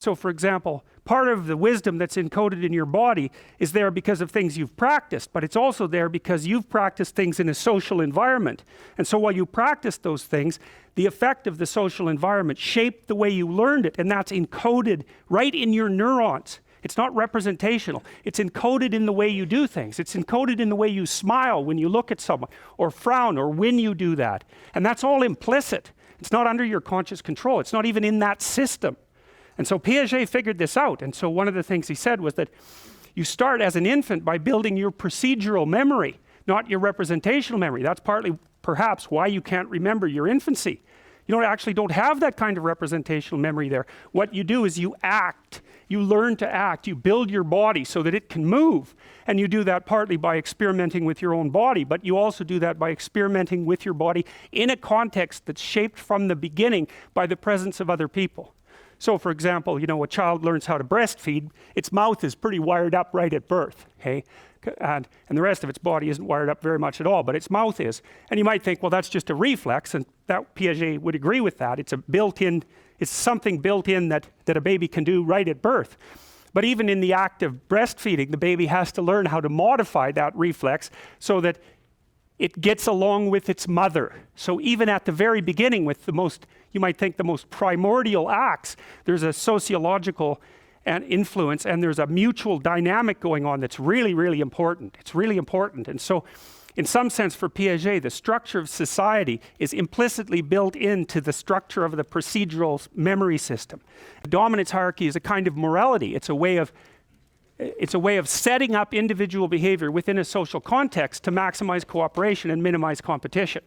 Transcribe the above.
So for example, part of the wisdom that's encoded in your body is there because of things you've practiced, but it's also there because you've practiced things in a social environment. And so while you practice those things, the effect of the social environment shaped the way you learned it, and that's encoded right in your neurons. It's not representational. It's encoded in the way you do things. It's encoded in the way you smile when you look at someone, or frown, or when you do that. And that's all implicit. It's not under your conscious control. It's not even in that system. And so Piaget figured this out. And so one of the things he said was that you start as an infant by building your procedural memory, not your representational memory. That's partly perhaps why you can't remember your infancy. You actually don't have that kind of representational memory there. What you do is you act. You learn to act. You build your body so that it can move. And you do that partly by experimenting with your own body, but you also do that by experimenting with your body in a context that's shaped from the beginning by the presence of other people. So for example, a child learns how to breastfeed. Its mouth is pretty wired up right at birth, okay? And the rest of its body isn't wired up very much at all, but its mouth is. And you might think, well, that's just a reflex, and that Piaget would agree with that. It's something built in that a baby can do right at birth. But even in the act of breastfeeding, the baby has to learn how to modify that reflex so that it gets along with its mother. So even at the very beginning with you might think the most primordial acts, there's a sociological influence, and there's a mutual dynamic going on that's really, really important. It's really important. And so in some sense for Piaget, the structure of society is implicitly built into the structure of the procedural memory system. The dominance hierarchy is a kind of morality. It's a way of setting up individual behavior within a social context to maximize cooperation and minimize competition.